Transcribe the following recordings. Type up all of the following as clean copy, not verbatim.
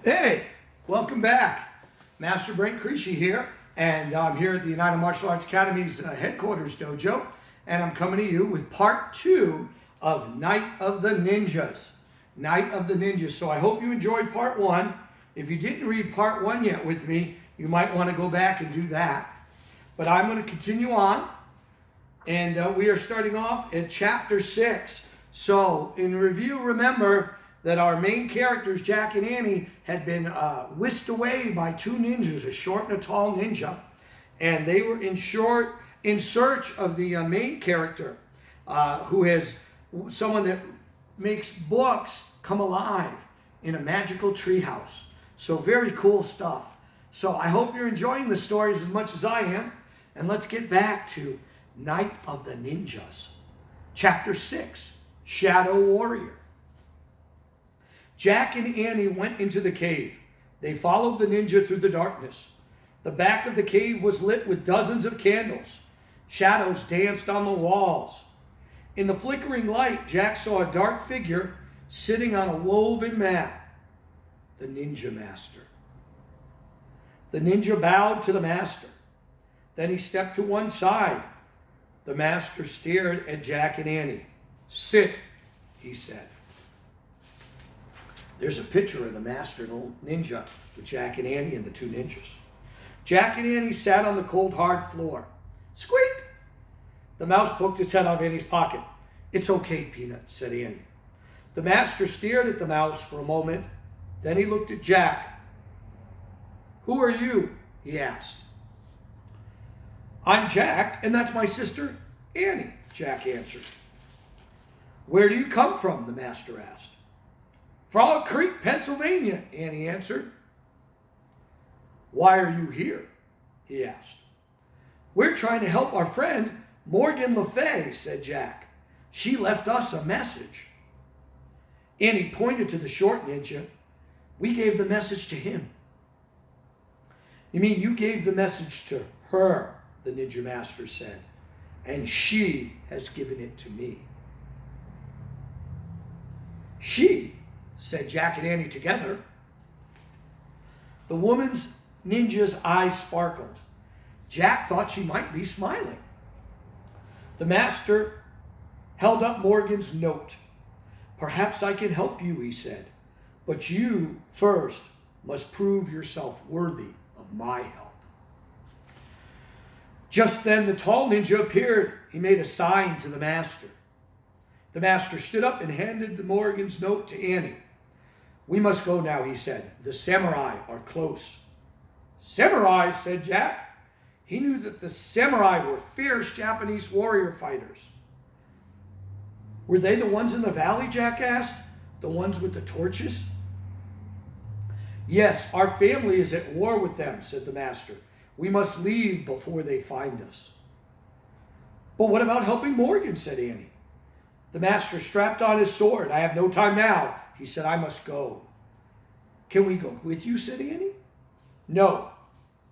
Hey, welcome back. Master BRENT CRISCI here, and I'm here at the United Martial Arts Academy's headquarters dojo, and I'm coming to you with part 2 of Night of the Ninjas. Night of the Ninjas. So I hope you enjoyed part 1. If you didn't read part 1 yet with me, you might want to go back and do that. But I'm going to continue on, and we are starting off at chapter 6. So in review, remember that our main characters, Jack and Annie, had been whisked away by two ninjas, a short and a tall ninja. And they were in search of the main character, who is someone that makes books come alive in a magical treehouse. So very cool stuff. So I hope you're enjoying the stories as much as I am. And let's get back to Night of the Ninjas. Chapter 6, Shadow Warrior. Jack and Annie went into the cave. They followed the ninja through the darkness. The back of the cave was lit with dozens of candles. Shadows danced on the walls. In the flickering light, Jack saw a dark figure sitting on a woven mat. The ninja master. The ninja bowed to the master. Then he stepped to one side. The master stared at Jack and Annie. "Sit," he said. There's a picture of the master and ninja with Jack and Annie and the two ninjas. Jack and Annie sat on the cold, hard floor. Squeak! The mouse poked its head out of Annie's pocket. "It's okay, Peanut," said Annie. The master stared at the mouse for a moment. Then he looked at Jack. "Who are you?" he asked. "I'm Jack, and that's my sister, Annie," Jack answered. "Where do you come from?" the master asked. "Frog Creek, Pennsylvania," Annie answered. "Why are you here?" he asked. "We're trying to help our friend, Morgan Le Fay," said Jack. "She left us a message." Annie pointed to the short ninja. "We gave the message to him." "You mean you gave the message to her?" the ninja master said. "And she has given it to me." "She?" said Jack and Annie together. The woman's ninja's eyes sparkled. Jack thought she might be smiling. The master held up Morgan's note. "Perhaps I can help you," he said. "But you first must prove yourself worthy of my help." Just then the tall ninja appeared. He made a sign to the master. The master stood up and handed the Morgan's note to Annie. "We must go now," he said. "The samurai are close." "Samurai?" said Jack. He knew that the samurai were fierce Japanese warrior fighters. "Were they the ones in the valley?" Jack asked. "The ones with the torches?" "Yes, our family is at war with them," said the master. "We must leave before they find us." "But what about helping Morgan?" said Annie. The master strapped on his sword. "I have no time now," he said. "I must go." "Can we go with you?" said Annie. "No,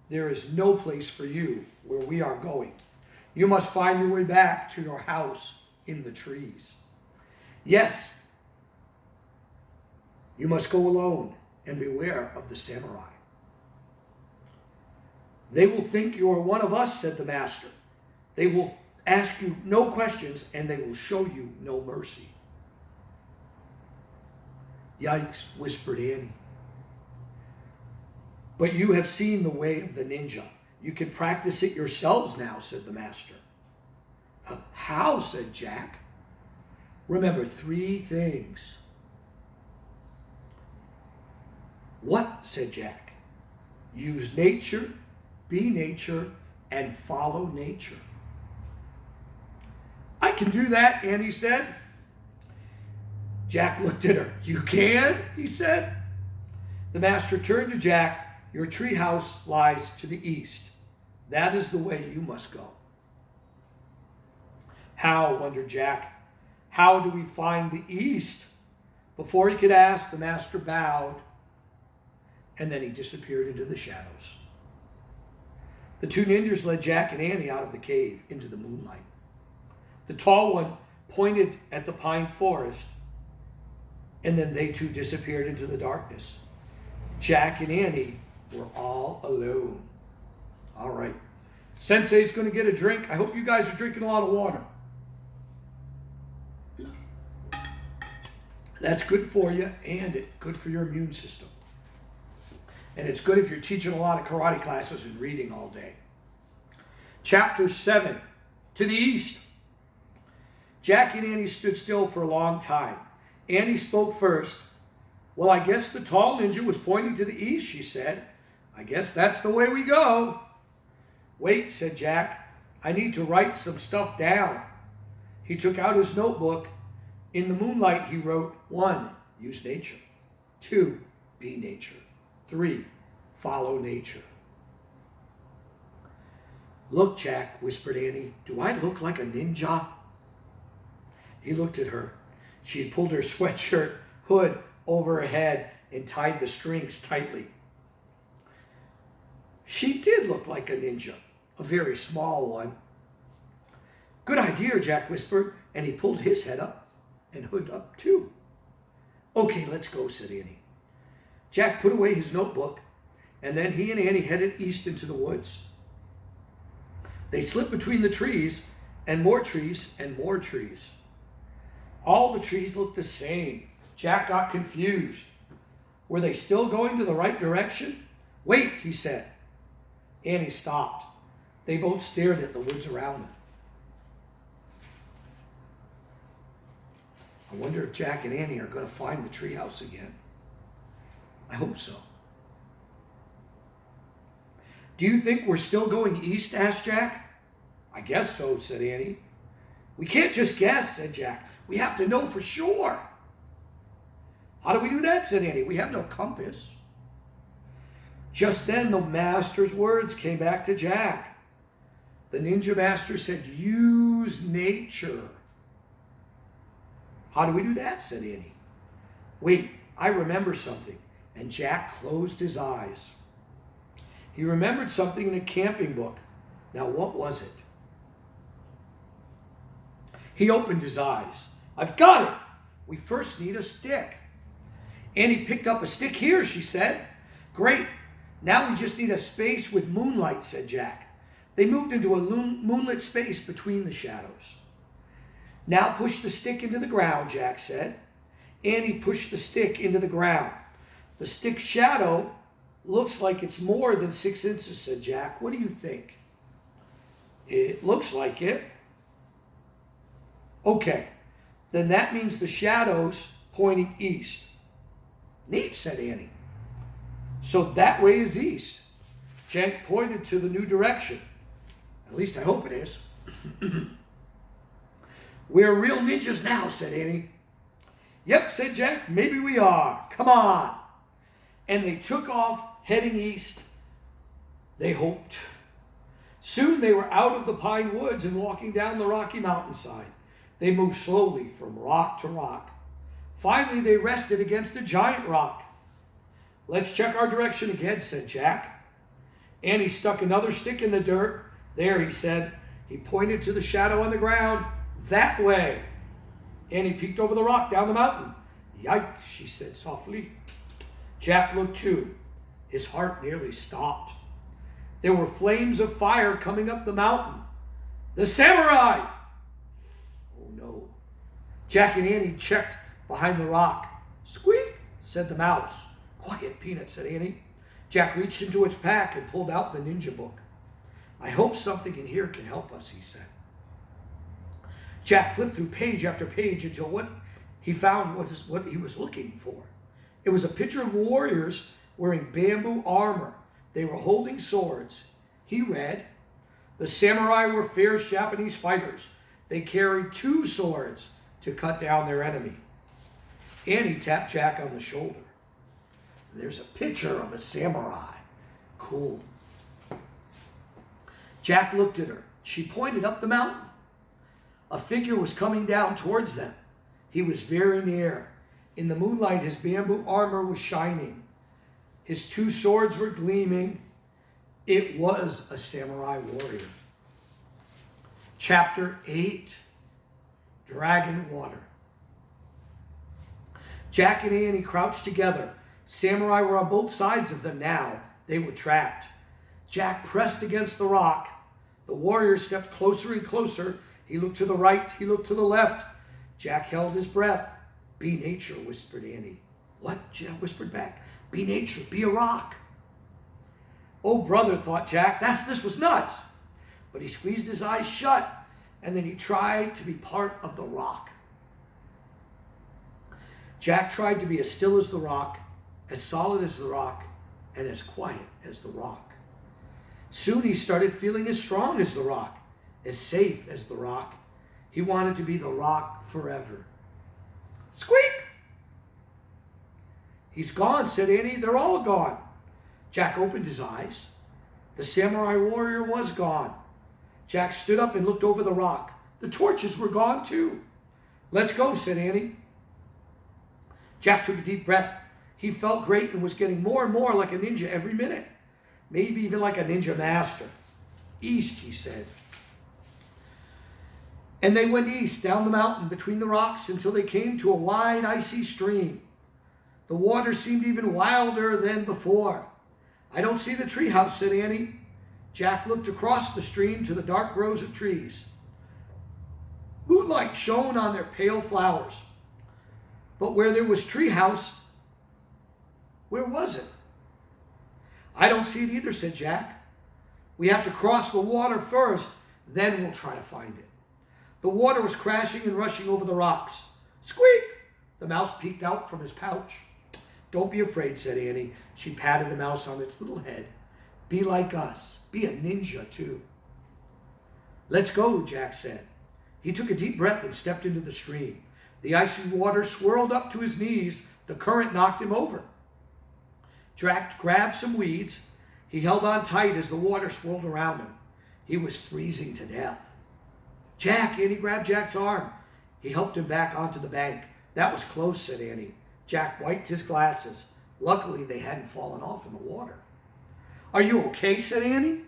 there is no place for you where we are going. You must find your way back to your house in the trees." "Yes, you must go alone and beware of the samurai." "They will think you are one of us," said the master. "They will ask you no questions, and they will show you no mercy." "Yikes," whispered Annie. "But you have seen the way of the ninja. You can practice it yourselves now," said the master. "How?" said Jack. "Remember 3 things. "What?" said Jack. "Use nature, be nature, and follow nature." "I can do that," Annie said. Jack looked at her. "You can?" he said. The master turned to Jack. "Your treehouse lies to the east. That is the way you must go." "How?" wondered Jack. "How do we find the east?" Before he could ask, the master bowed, and then he disappeared into the shadows. The two ninjas led Jack and Annie out of the cave into the moonlight. The tall one pointed at the pine forest, and then they too disappeared into the darkness. Jack and Annie were all alone. All right. Sensei's going to get a drink. I hope you guys are drinking a lot of water. That's good for you, and it's good for your immune system. And it's good if you're teaching a lot of karate classes and reading all day. Chapter 7, to the east. Jack and Annie stood still for a long time. Annie spoke first. Well, I guess the tall ninja was pointing to the east, she said. I guess that's the way we go. Wait, said Jack. I need to write some stuff down. He took out his notebook. In the moonlight, he wrote, 1, use nature. 2, be nature. 3, follow nature. Look, Jack, whispered Annie. Do I look like a ninja? He looked at her. She had pulled her sweatshirt hood over her head and tied the strings tightly. She did look like a ninja, a very small one. Good idea, Jack whispered, and he pulled his head up and hood up too. Okay, let's go, said Annie. Jack put away his notebook, and then he and Annie headed east into the woods. They slipped between the trees, and more trees, and more trees. All the trees looked the same. Jack got confused. Were they still going to the right direction? Wait, he said. Annie stopped. They both stared at the woods around them. I wonder if Jack and Annie are going to find the treehouse again. I hope so. Do you think we're still going east? Asked Jack. I guess so, said Annie. We can't just guess, said Jack. We have to know for sure. How do we do that? Said Annie. We have no compass. Just then the master's words came back to Jack. The ninja master said, use nature. How do we do that? Said Annie. Wait, I remember something. And Jack closed his eyes. He remembered something in a camping book. Now, what was it? He opened his eyes. I've got it. We first need a stick. Annie picked up a stick here, she said. Great. Now we just need a space with moonlight, said Jack. They moved into a moonlit space between the shadows. Now push the stick into the ground, Jack said. Annie pushed the stick into the ground. The stick's shadow looks like it's more than 6 inches, said Jack. What do you think? It looks like it. Okay, then that means the shadow's pointing east. Neat, said Annie. So that way is east. Jack pointed to the new direction. At least I hope it is. We're real ninjas now, said Annie. Yep, said Jack, maybe we are. Come on. And they took off, heading east. They hoped. Soon they were out of the pine woods and walking down the rocky mountainside. They moved slowly from rock to rock. Finally, they rested against a giant rock. Let's check our direction again, said Jack. Annie stuck another stick in the dirt. There, he said. He pointed to the shadow on the ground. That way. Annie peeked over the rock down the mountain. Yikes, she said softly. Jack looked too. His heart nearly stopped. There were flames of fire coming up the mountain. The samurai! Oh no. Jack and Annie checked behind the rock. Squeak, said the mouse. Quiet, Peanut, said Annie. Jack reached into his pack and pulled out the ninja book. I hope something in here can help us, he said. Jack flipped through page after page until what he found was what he was looking for. It was a picture of warriors wearing bamboo armor. They were holding swords. He read, the samurai were fierce Japanese fighters. They carried 2 swords to cut down their enemy. Annie tapped Jack on the shoulder. There's a picture of a samurai. Cool. Jack looked at her. She pointed up the mountain. A figure was coming down towards them. He was very near. In the moonlight, his bamboo armor was shining. His 2 swords were gleaming. It was a samurai warrior. Chapter 8, Dragon Water. Jack and Annie crouched together, Samurai were on both sides of them now. They were trapped. Jack pressed against the rock. The warrior stepped closer and closer. He looked to the right. He looked to the left. Jack held his breath. Be nature, whispered Annie. What? Jack whispered back. Be nature. Be a rock. Oh, brother, thought Jack. This was nuts. But he squeezed his eyes shut, and then he tried to be part of the rock. Jack tried to be as still as the rock, as solid as the rock, and as quiet as the rock. Soon he started feeling as strong as the rock, as safe as the rock. He wanted to be the rock forever. Squeak! He's gone, said Annie. They're all gone. Jack opened his eyes. The samurai warrior was gone. Jack stood up and looked over the rock. The torches were gone too. Let's go, said Annie. Jack took a deep breath. He felt great and was getting more and more like a ninja every minute. Maybe even like a ninja master. East, he said. And they went east, down the mountain, between the rocks, until they came to a wide, icy stream. The water seemed even wilder than before. I don't see the treehouse, said Annie. Jack looked across the stream to the dark rows of trees. Moonlight shone on their pale flowers. But where there was treehouse, where was it? I don't see it either, said Jack. We have to cross the water first, then we'll try to find it. The water was crashing and rushing over the rocks. Squeak! The mouse peeked out from his pouch. Don't be afraid, said Annie. She patted the mouse on its little head. Be like us. Be a ninja, too. Let's go, Jack said. He took a deep breath and stepped into the stream. The icy water swirled up to his knees. The current knocked him over. Jack grabbed some weeds. He held on tight as the water swirled around him. He was freezing to death. Jack, Annie grabbed Jack's arm. He helped him back onto the bank. That was close, said Annie. Jack wiped his glasses. Luckily, they hadn't fallen off in the water. Are you okay, said Annie.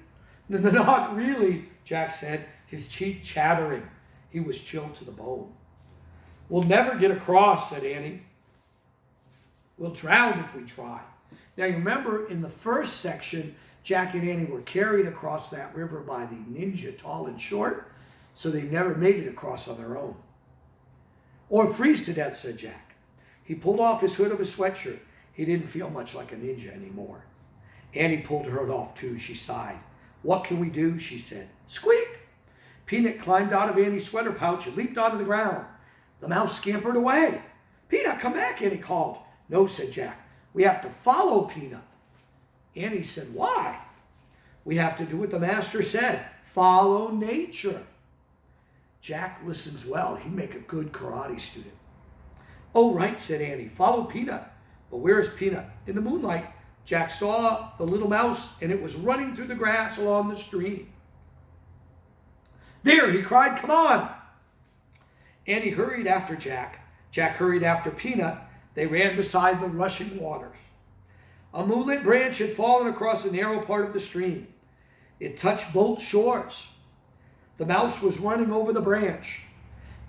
No, not really, Jack said, his cheek chattering. He was chilled to the bone. We'll never get across, said Annie. We'll drown if we try. Now, you remember in the first section, Jack and Annie were carried across that river by the ninja, tall and short, so they never made it across on their own. Or freeze to death, said Jack. He pulled off his hood of his sweatshirt. He didn't feel much like a ninja anymore. Annie pulled her hood off too. She sighed. What can we do? She said. Squeak! Peanut climbed out of Annie's sweater pouch and leaped onto the ground. The mouse scampered away. Peanut, come back, Annie called. No, said Jack. We have to follow Peanut. Annie said, why? We have to do what the master said. Follow nature. Jack listens well. He'd make a good karate student. Oh, right, said Annie. Follow Peanut. But where is Peanut? In the moonlight, Jack saw the little mouse, and it was running through the grass along the stream. There, he cried, come on. Annie hurried after Jack. Jack hurried after Peanut. They ran beside the rushing waters. A moonlit branch had fallen across a narrow part of the stream. It touched both shores. The mouse was running over the branch.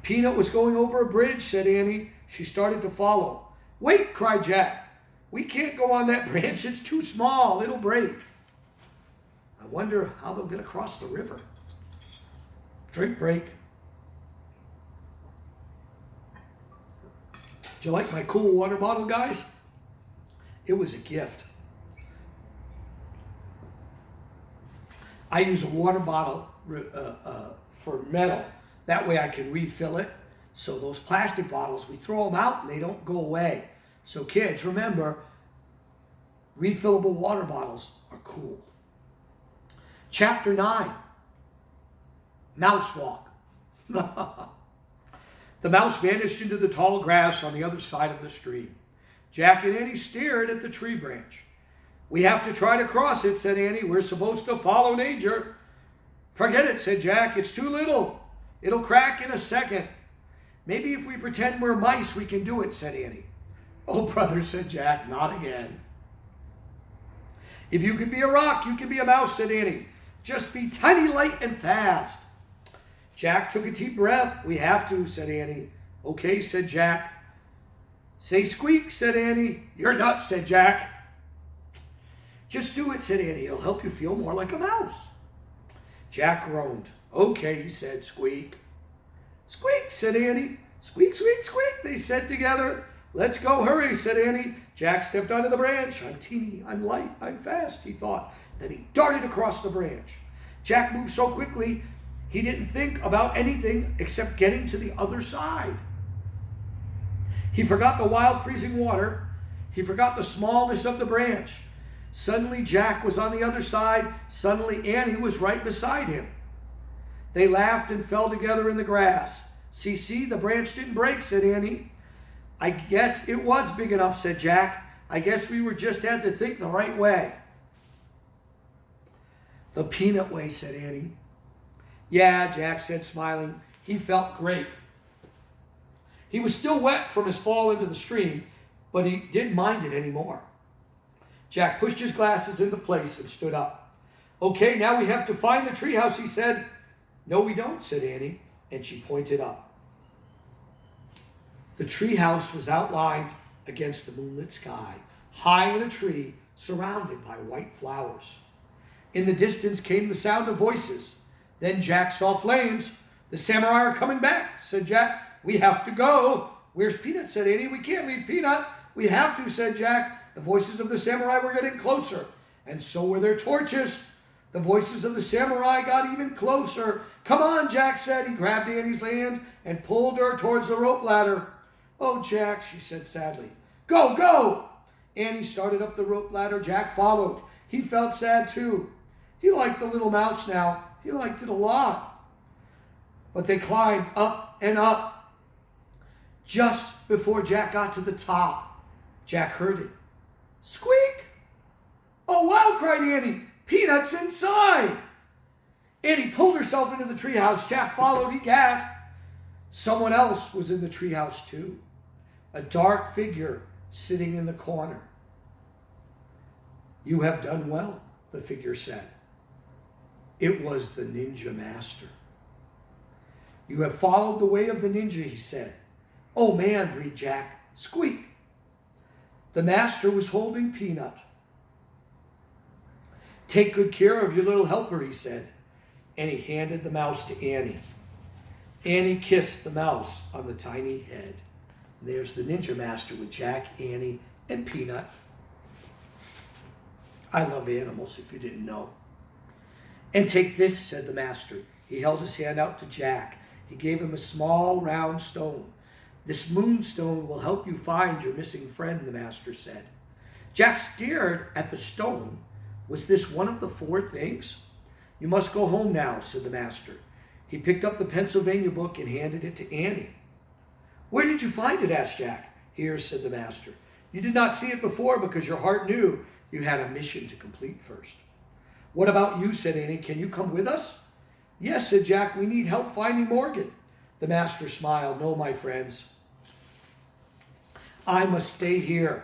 Peanut was going over a bridge, said Annie. She started to follow. Wait, cried Jack. We can't go on that branch. It's too small. It'll break. I wonder how they'll get across the river. Drink break. Do you like my cool water bottle, guys? It was a gift. I use a water bottle for metal. That way I can refill it. So those plastic bottles, we throw them out and they don't go away. So kids, remember, refillable water bottles are cool. Chapter 9, Mouse Walk. The mouse vanished into the tall grass on the other side of the stream. Jack and Annie stared at the tree branch. We have to try to cross it, said Annie. We're supposed to follow nature. Forget it, said Jack. It's too little. It'll crack in a second. Maybe if we pretend we're mice, we can do it, said Annie. Oh, brother, said Jack, not again. If you can be a rock, you can be a mouse, said Annie. Just be tiny, light, and fast. Jack took a deep breath. We have to, said Annie. Okay, said Jack. Say squeak, said Annie. You're nuts, said Jack. Just do it, said Annie. It'll help you feel more like a mouse. Jack groaned. Okay, he said, squeak. Squeak, said Annie. Squeak, squeak, squeak, they said together. Let's go, hurry, said Annie. Jack stepped onto the branch. I'm teeny, I'm light, I'm fast, he thought. Then he darted across the branch. Jack moved so quickly, he didn't think about anything except getting to the other side. He forgot the wild freezing water. He forgot the smallness of the branch. Suddenly, Jack was on the other side. Suddenly, Annie was right beside him. They laughed and fell together in the grass. See, the branch didn't break, said Annie. I guess it was big enough, said Jack. I guess we just had to think the right way. The peanut way, said Annie. Yeah, Jack said, smiling. He felt great. He was still wet from his fall into the stream, but he didn't mind it anymore. Jack pushed his glasses into place and stood up. Okay, now we have to find the treehouse, he said. No, we don't, said Annie, and she pointed up. The treehouse was outlined against the moonlit sky, high in a tree, surrounded by white flowers. In the distance came the sound of voices. Then Jack saw flames. The samurai are coming back, said Jack. We have to go. Where's Peanut, said Annie. We can't leave Peanut. We have to, said Jack. The voices of the samurai were getting closer, and so were their torches. The voices of the samurai got even closer. Come on, Jack said. He grabbed Annie's hand and pulled her towards the rope ladder. Oh, Jack, she said sadly. Go, go! Annie started up the rope ladder. Jack followed. He felt sad too. He liked the little mouse now. He liked it a lot. But they climbed up and up. Just before Jack got to the top, Jack heard it. Squeak! Oh, wow, cried Annie. Peanut's inside! Annie pulled herself into the treehouse. Jack followed. He gasped. Someone else was in the treehouse too. A dark figure sitting in the corner. You have done well, the figure said. It was the ninja master. You have followed the way of the ninja, he said. Oh man, breathed Jack. Squeak. The master was holding Peanut. Take good care of your little helper, he said. And he handed the mouse to Annie. Annie kissed the mouse on the tiny head. There's the ninja master with Jack, Annie, and Peanut. I love animals, if you didn't know. And take this, said the master. He held his hand out to Jack. He gave him a small round stone. This moonstone will help you find your missing friend, the master said. Jack stared at the stone. Was this one of the 4 things? You must go home now, said the master. He picked up the Pennsylvania book and handed it to Annie. Where did you find it? Asked Jack. Here, said the master. You did not see it before because your heart knew you had a mission to complete first. What about you, said Annie. Can you come with us? Yes, said Jack. We need help finding Morgan. The master smiled. No, my friends. I must stay here.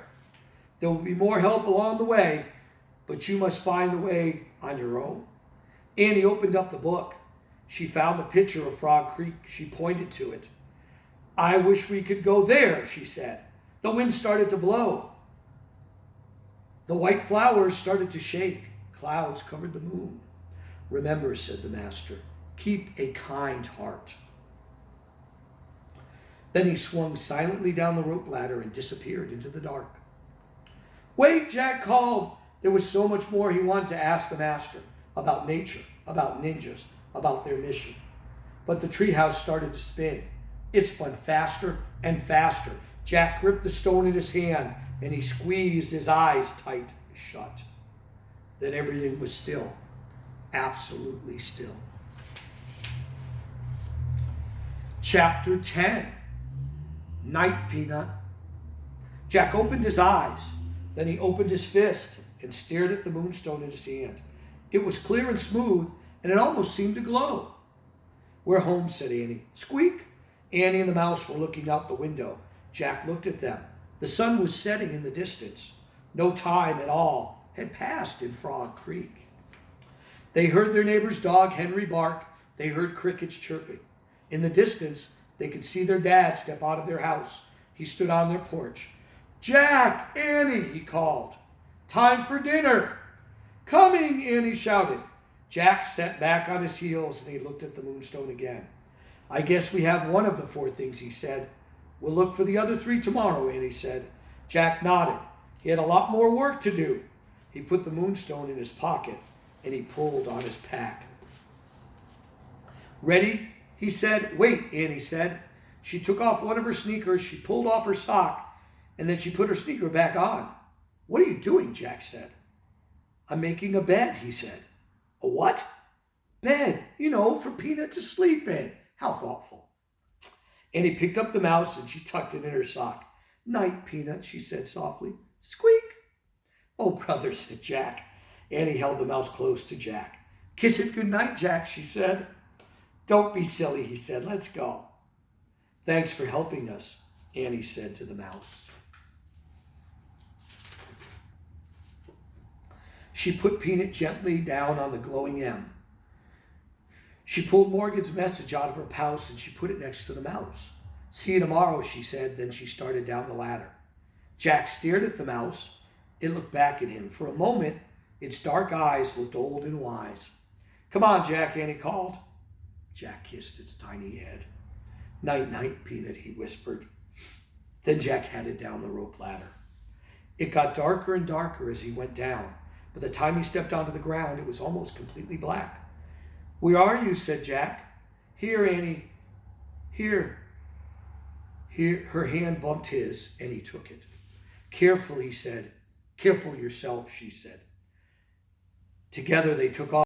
There will be more help along the way, but you must find the way on your own. Annie opened up the book. She found the picture of Frog Creek. She pointed to it. I wish we could go there, she said. The wind started to blow. The white flowers started to shake. Clouds covered the moon. Remember, said the master, keep a kind heart. Then he swung silently down the rope ladder and disappeared into the dark. Wait, Jack called. There was so much more he wanted to ask the master about nature, about ninjas, about their mission. But the treehouse started to spin. It spun faster and faster. Jack gripped the stone in his hand and he squeezed his eyes tight shut. Then everything was still, absolutely still. Chapter 10. Night, Peanut. Jack opened his eyes. Then he opened his fist and stared at the moonstone in his hand. It was clear and smooth, and it almost seemed to glow. We're home, said Annie. Squeak. Annie and the mouse were looking out the window. Jack looked at them. The sun was setting in the distance. No time at all had passed in Frog Creek. They heard their neighbor's dog, Henry, bark. They heard crickets chirping. In the distance, they could see their dad step out of their house. He stood on their porch. "Jack, Annie," he called. "Time for dinner." "Coming," Annie shouted. Jack sat back on his heels and he looked at the moonstone again. "I guess we have one of the 4 things," he said. "We'll look for the other 3 tomorrow," Annie said. Jack nodded. He had a lot more work to do. He put the moonstone in his pocket and he pulled on his pack. "Ready?" he said. "Wait," Annie said. She took off one of her sneakers, she pulled off her sock, and then she put her sneaker back on. "What are you doing?" Jack said. "I'm making a bed," he said. "A what?" "Bed, for Peanut to sleep in." How thoughtful. Annie picked up the mouse and she tucked it in her sock. "Night, Peanut," she said softly. "Squeak." "Oh, brother," said Jack. Annie held the mouse close to Jack. "Kiss it good night, Jack," she said. "Don't be silly," he said. "Let's go." "Thanks for helping us," Annie said to the mouse. She put Peanut gently down on the glowing M. She pulled Morgan's message out of her pouch and she put it next to the mouse. "See you tomorrow," she said. Then she started down the ladder. Jack stared at the mouse. It looked back at him. For a moment, its dark eyes looked old and wise. "Come on, Jack," Annie called. Jack kissed its tiny head. "Night, night, Peanut," he whispered. Then Jack headed down the rope ladder. It got darker and darker as he went down. By the time he stepped onto the ground, it was almost completely black. "Where are you?" said Jack. "Here, Annie. Here." Her hand bumped his, and he took it. "Careful," he said. "Careful yourself," she said. Together they took off.